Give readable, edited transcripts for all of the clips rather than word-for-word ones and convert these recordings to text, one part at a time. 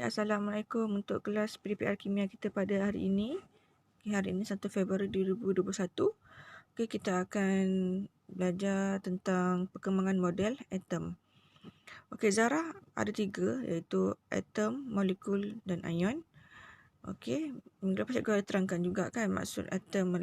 Assalamualaikum untuk kelas PDPR Kimia kita pada hari ini. Hari ini 1 Februari 2021. Kita akan belajar tentang perkembangan model atom. Zarah ada 3 iaitu atom, molekul dan ion. Minggu lepas cikgu ada terangkan juga kan maksud atom,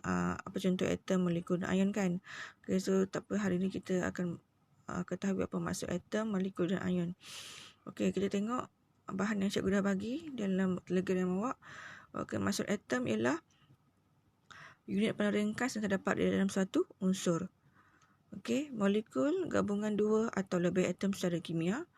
apa contoh atom, molekul dan ion kan. So tak apa, hari ini kita akan ketahui apa maksud atom, molekul dan ion. Kita tengok bahan yang cikgu dah bagi dalam telegram awak. Maksud atom ialah unit paling ringkas yang terdapat di dalam suatu unsur. Molekul gabungan 2 atau lebih atom secara kimia.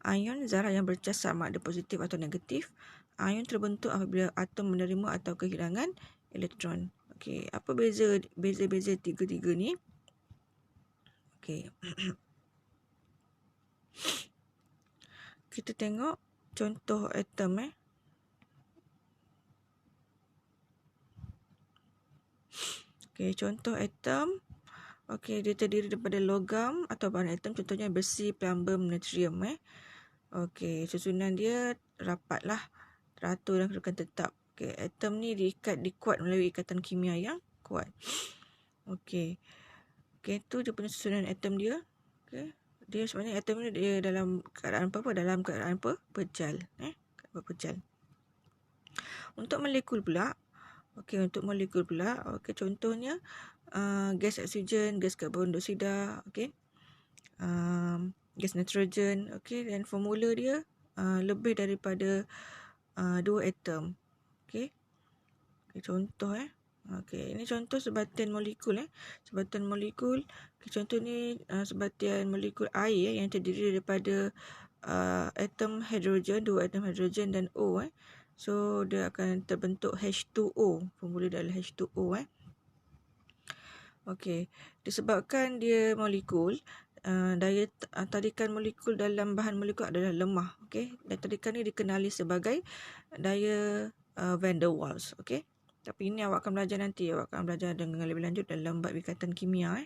Ion zarah yang bercas sama ada positif atau negatif. Ion terbentuk apabila atom menerima atau kehilangan elektron. Apa beza tiga-tiga ni? Kita tengok contoh atom contoh atom. Dia terdiri daripada logam atau bahan atom, contohnya besi, plumbum, natrium. Susunan dia rapatlah, teratur dan kedudukan tetap. Atom ni dikuat melalui ikatan kimia yang kuat. Tu dia punya susunan atom dia. Dia sebenarnya atom ni dia dalam keadaan apa? Dalam keadaan apa? Pecah. Pecah. Untuk molekul pula. Contohnya gas oksigen, gas karbon dioksida, gas nitrogen, dan formula dia lebih daripada 2 atom. Contoh ini contoh sebatian molekul sebatian molekul. Contoh ni sebatian molekul air yang terdiri daripada atom hidrogen, 2 atom hidrogen dan O. So dia akan terbentuk H2O. Formula dia adalah H2O. Disebabkan dia molekul, daya tarikan molekul dalam bahan molekul adalah lemah. Dan tarikan ni dikenali sebagai daya van der Waals. Tapi ini awak akan belajar nanti. Awak akan belajar dengan lebih lanjut dalam bab ikatan kimia.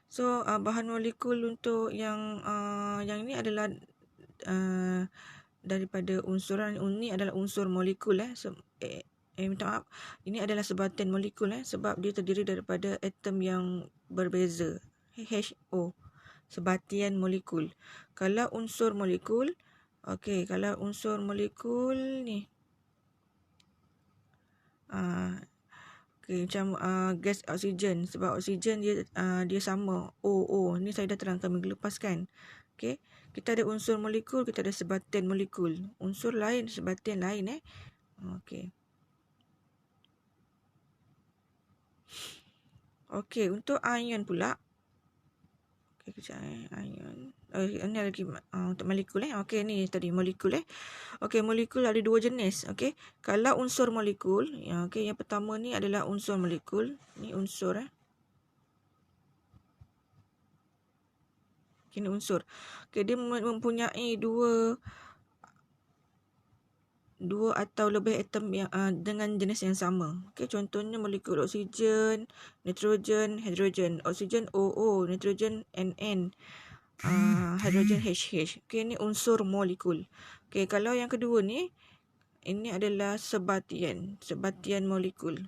So bahan molekul untuk yang ini adalah daripada unsuran. Ini adalah unsur molekul. Minta maaf. Ini adalah sebatian molekul sebab dia terdiri daripada atom yang berbeza. HO. Sebatian molekul. Kalau unsur molekul, kalau unsur molekul ni macam gas oksigen, sebab oksigen dia sama O. Ni saya dah terangkan minggu lepas kan. Kita ada unsur molekul, kita ada sebatian molekul. Unsur lain, sebatian lain. Untuk ion pula. Ion. Ini lagi untuk molekul. Ni tadi molekul. Molekul ada 2 jenis. Kalau unsur molekul, yang pertama ni adalah unsur molekul. Ni unsur. Ini unsur. Dia mempunyai dua atau lebih atom yang dengan jenis yang sama. Contohnya molekul oksigen, nitrogen, hidrogen. Oksigen OO, nitrogen NN, hidrogen HH. Ini unsur molekul. Kalau yang kedua ni, ini adalah sebatian molekul.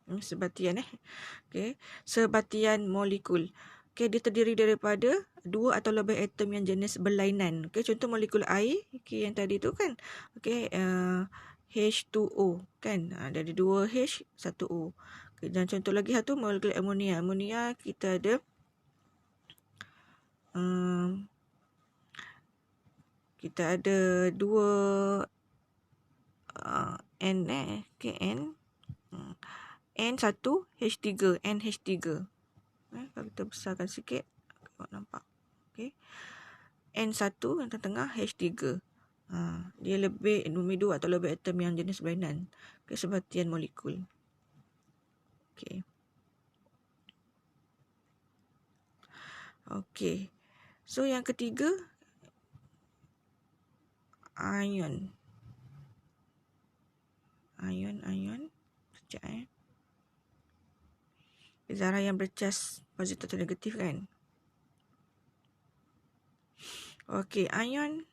Sebatian sebatian molekul. Dia terdiri daripada 2 atau lebih atom yang jenis berlainan. Contoh molekul air yang tadi tu kan. H2O kan. Dari 2 H, 1 O. Dan contoh lagi satu molekul amonia. Amonia kita ada kita ada 2 N N1 H3, NH3. Kalau kita besarkan sikit, nampak. N1 yang tengah H3. Dia lebih nombor 2 atau lebih atom yang jenis berlainan. Sebatian molekul. So yang ketiga, ion. Ion. Sekejap zarah yang bercas positif atau negatif kan. Okey, ion.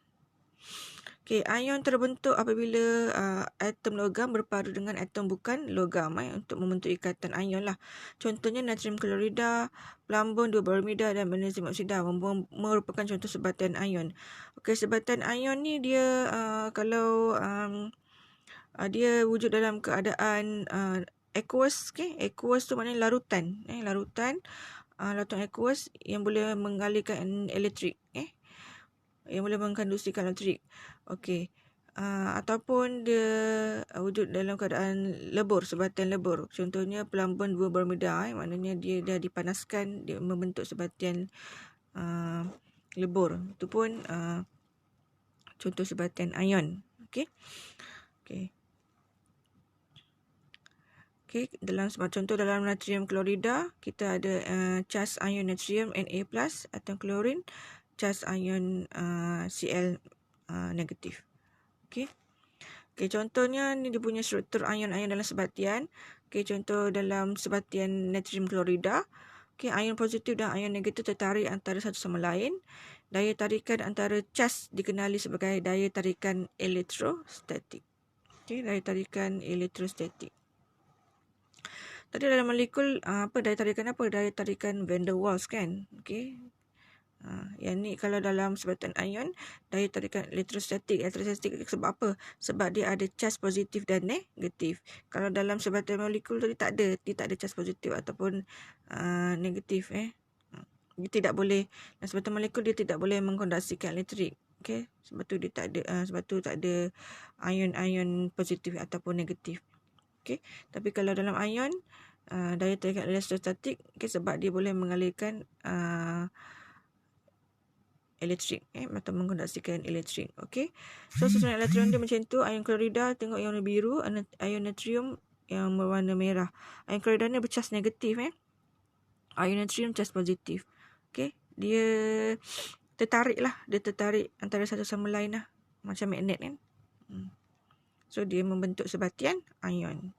Okey, ion terbentuk apabila atom logam berpadu dengan atom bukan logam untuk membentuk ikatan ion lah. Contohnya natrium klorida, plumbon 2 bromida dan magnesium oksida merupakan contoh sebatian ion. Okey, sebatian ion ni dia kalau dia wujud dalam keadaan aqueous, aqueous tu maknanya larutan, larutan aqueous yang boleh mengalirkan elektrik, yang boleh mengkonduksikan elektrik. Okey. Ataupun dia wujud dalam keadaan lebur, sebatian lebur. Contohnya plumbon 2 bromida, maknanya dia dah dipanaskan, dia membentuk sebatian lebur. Itu pun contoh sebatian ion. Okey. Contoh dalam natrium klorida, kita ada cas ion natrium Na+, atom klorin, cas ion Cl negatif. Okey, contohnya ni dia punya struktur ion-ion dalam sebatian. Okey, contoh dalam sebatian natrium klorida. Okey, ion positif dan ion negatif tertarik antara satu sama lain. Daya tarikan antara cas dikenali sebagai daya tarikan elektrostatik. Okey, daya tarikan elektrostatik. Tadi dalam molekul daya tarikan apa? Daya tarikan van der Waals kan. Okey. Yang ni kalau dalam sebatian ion, daya tarikan elektrostatik. Elektrostatik sebab apa? Sebab dia ada cas positif dan negatif. Kalau dalam sebatian molekul tadi tak ada, dia tak ada cas positif ataupun negatif. Dia tidak boleh, dalam sebatian molekul dia tidak boleh mengkonduksikan elektrik. Okey, sebab tu dia tak ada, sebab tu tak ada ion-ion positif ataupun negatif. Okey, tapi kalau dalam ion daya tarikan elektrostatik, sebab dia boleh mengalirkan elektrik, atau mengkonduksikan elektrik. Okey. So susunan elektron dia macam tu. Ion klorida tengok yang warna biru, ion natrium yang berwarna merah. Ion klorida ni bercas negatif, Ion natrium cas positif. Okey. Dia tertarik antara satu sama lain lah. Macam magnet kan. So dia membentuk sebatian ion.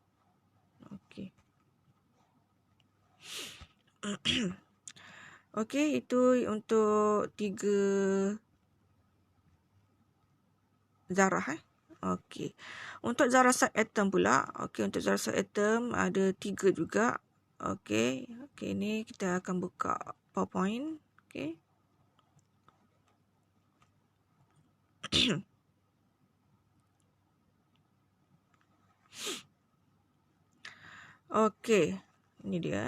Okey. Okey, itu untuk 3 zarah. Okey. Untuk zarah subatom pula. Okey, untuk zarah subatom ada 3 juga. Okey. Okey, ni kita akan buka PowerPoint. Okey. Okey. Ini dia.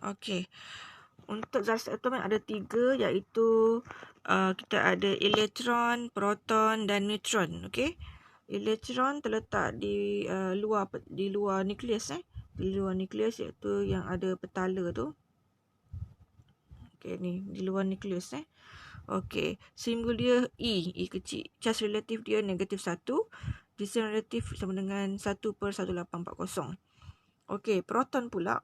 Okey. Untuk zarah subatom ada 3, iaitu kita ada elektron, proton dan neutron. Okey. Elektron terletak di luar nukleus, di luar nukleus, iaitu yang ada petala tu. Okey, ni di luar nukleus. Okey, simbol dia E kecil. Cas relatif dia negatif 1. Jisi relatif sama dengan 1/1840. Okey, proton pula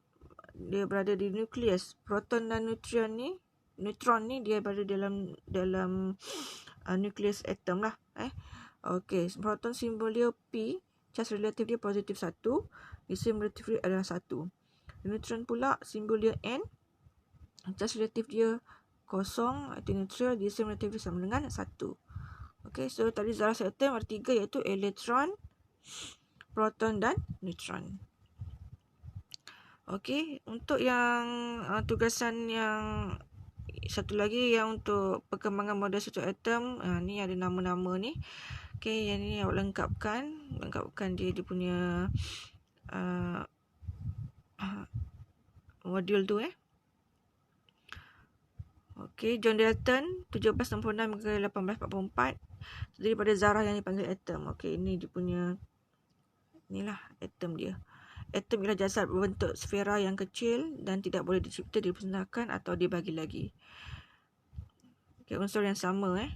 dia berada di nukleus. Proton dan neutron ni dia berada dalam nukleus atom lah. Okey, proton simbol dia P, cas relatif dia positif 1, jisi relatif dia adalah 1. Neutron pula simbol dia N, cas relatif dia 0, iaitu neutral, jisi relatif dia sama dengan 1. Okey, so tadi zarah subatom ada 3, iaitu elektron, proton dan neutron. Okey, untuk yang tugasan yang satu lagi yang untuk perkembangan model struktur atom, ni ada nama-nama ni. Okey, yang ni awak lengkapkan dia punya modul tu. Okey, John Dalton 1766 hingga 1844 terdiri pada zarah yang dipanggil atom. Okey, ini dia punya, inilah atom dia. Atom ialah jasad berbentuk sfera yang kecil dan tidak boleh dicipta, dipersembahkan atau dibagi lagi. Okey, unsur yang sama,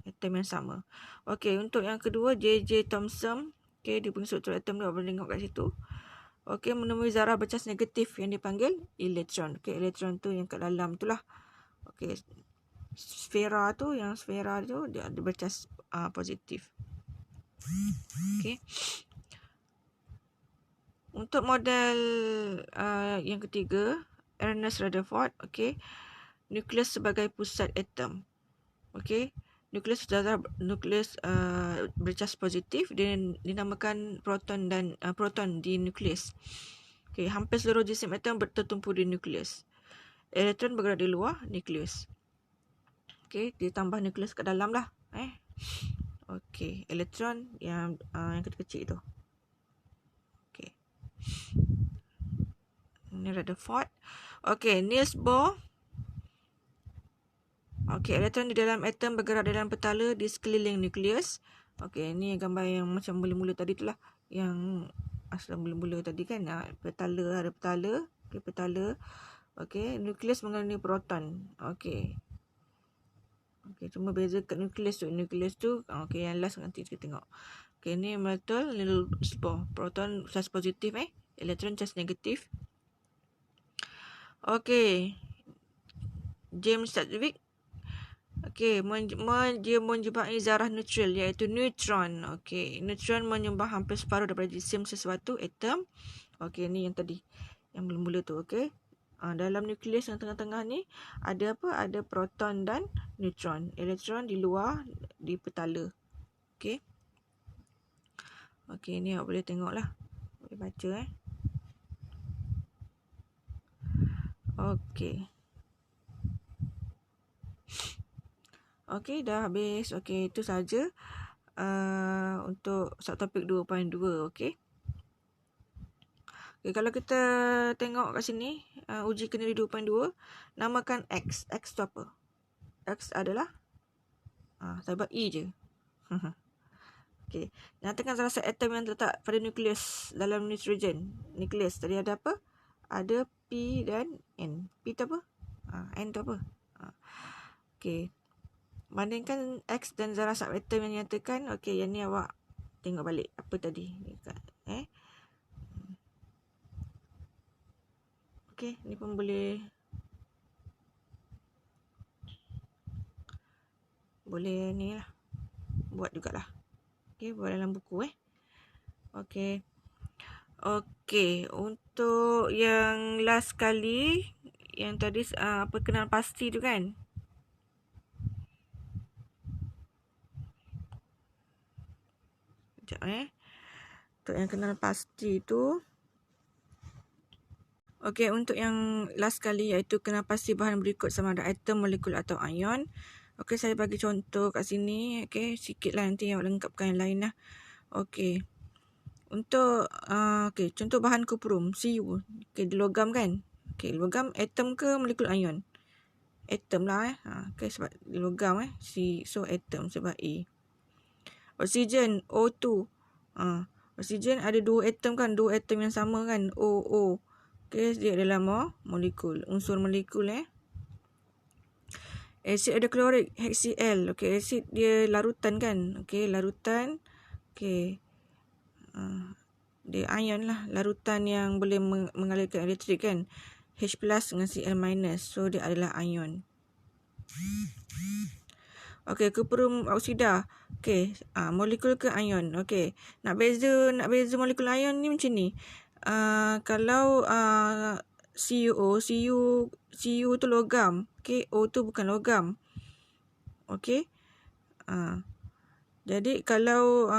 atom yang sama. Okey, untuk yang kedua J.J. Thomson. Okey, dia punya struktur atom dia boleh tengok kat situ. okey, menemui zarah bercas negatif yang dipanggil elektron. Okey, elektron tu yang kat dalam tu lah. Okey, sfera tu dia ada bercas positif. Okey. Untuk model yang ketiga, Ernest Rutherford, okey, nukleus sebagai pusat atom. Okey, nukleus bercas positif dan dinamakan proton dan proton di nukleus. Okey, hampir seluruh jisim atom tertumpu di nukleus. Elektron bergerak di luar nukleus. Okey, ditambah nukleus kat dalam lah. Okey, elektron yang kecil-kecil tu. Okey. Ini Rutherford. Okey, Niels Bohr. Okey, elektron di dalam atom bergerak dalam petala di sekeliling nukleus. Okey, ini gambar yang macam mula-mula tadi tu lah. Yang asal mula-mula tadi kan. Petala, ada petala. Okey, petala. Okey, nukleus mengandungi proton. Okey. Okey, cuma beza kat nukleus tu. Okey, yang last nanti kita tengok. Okey, ni betul Niels Bohr. Proton charge positif elektron charge negatif. Okey. James Chadwick. Okey, dia menjumpai zarah neutral iaitu neutron. Okey, neutron menyumbang hampir separuh daripada jisim sesuatu, atom. Okey, ni yang tadi. Yang mula-mula tu, okey. Dalam nukleus yang tengah-tengah ni ada apa? Ada proton dan neutron. Elektron di luar di petala. Okey. Okey, ni awak boleh tengoklah. Boleh baca Okey. Okey, dah habis. Okey, itu saja untuk subtopik 2.2. Okey. Okay, kalau kita tengok kat sini, uji kendali 2.2, namakan X. X tu apa? X adalah, saya buat E je. Okay. Nyatakan salah satu atom yang terletak pada nukleus dalam nitrogen. Nukleus tadi ada apa? Ada P dan N. P tu apa? N tu apa? Okay. Bandingkan X dan zarah subatom yang dinyatakan. Okay, yang ni awak tengok balik. Apa tadi? Okay, ni pun boleh ni lah. Buat jugalah. Okay, buat dalam buku Okay. Okay, untuk yang last kali, yang tadi perkenalan pasti tu kan. Sekejap Untuk yang kenalan pasti tu. Okay, untuk yang last kali iaitu kenalan pasti bahan berikut sama ada atom, molekul atau ion. Okay, saya bagi contoh kat sini. Okay, sikit lah nanti yang lengkapkan yang lain lah. Okay. Untuk okay, contoh bahan kuprum, Cu. Okay, logam kan? Okay, logam atom ke molekul ion? Atom lah Okay, sebab logam so atom sebab A. Oksigen O2. Oksigen ada dua atom kan? Dua atom yang sama kan? O. Okay, dia adalah molekul. Unsur molekul Asid ada klorik HCl. Okay, asid dia larutan kan? Okay, larutan. Okay. Dia ion lah. Larutan yang boleh mengalirkan elektrik kan? H plus dengan Cl minus. So, dia adalah ion. Okay, kuprum oksida. Okay, molekul ke ion? Okay, nak beza molekul ion ni macam ni. Kalau Cu tu logam. Okay, O tu bukan logam. Okay. Jadi kalau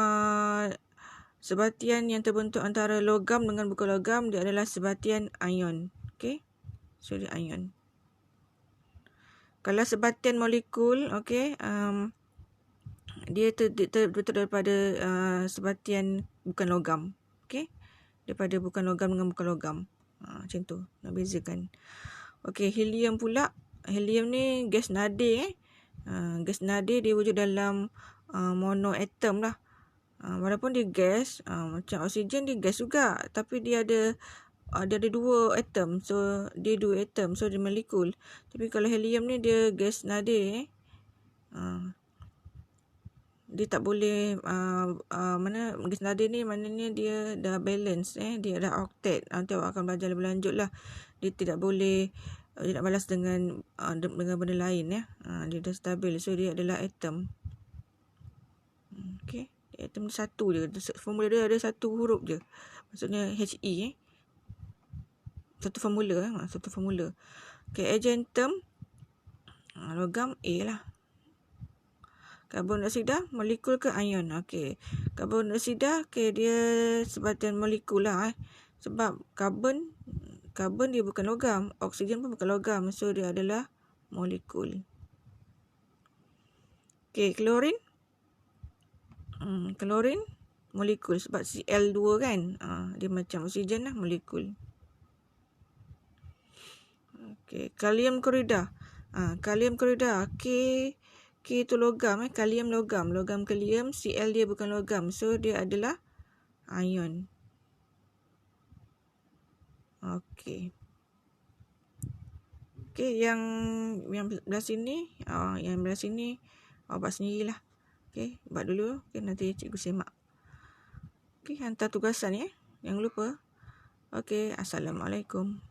sebatian yang terbentuk antara logam dengan bukan logam, dia adalah sebatian ion. Okay. So, dia ion. Kalau sebatian molekul, okay, dia terbentuk daripada sebatian bukan logam. Okay. Daripada bukan logam dengan bukan logam. Macam tu. Nak bezakan. Okay, helium pula. Helium ni gas nadir. Gas nadir dia wujud dalam monoatom lah. Walaupun dia gas, macam oksigen dia gas juga. Tapi dia ada dua atom. So, dia dua atom. So, dia molekul. Tapi kalau helium ni dia gas nadir. Dia tak boleh mana gas nada ni maknanya dia dah balance, dia dah octet. Nanti awak akan belajar lebih lanjut lah. Dia tidak boleh dia nak balas dengan benda lain, dia dah stabil, so dia adalah atom. Okey, atom satu je, formula dia ada satu huruf je, maksudnya HE, satu formula. Okey, argentum logam A lah. Karbon dioksida molekul ke ion? Okey, karbon dioksida dia sebatan molekul lah, sebab karbon dia bukan logam, oksigen pun bukan logam, so dia adalah molekul. Okey, klorin molekul sebab Cl2 kan, dia macam oksigen lah, molekul. Okey, kalium klorida. Kalium klorida, K tu logam, kalium logam kalium, Cl dia bukan logam, so dia adalah ion. Okey, yang belah sini, awak buat sendirilah. Okey, buat dulu. Okey, nanti cikgu semak. Okey, hantar tugasan jangan lupa. Okey, Assalamualaikum.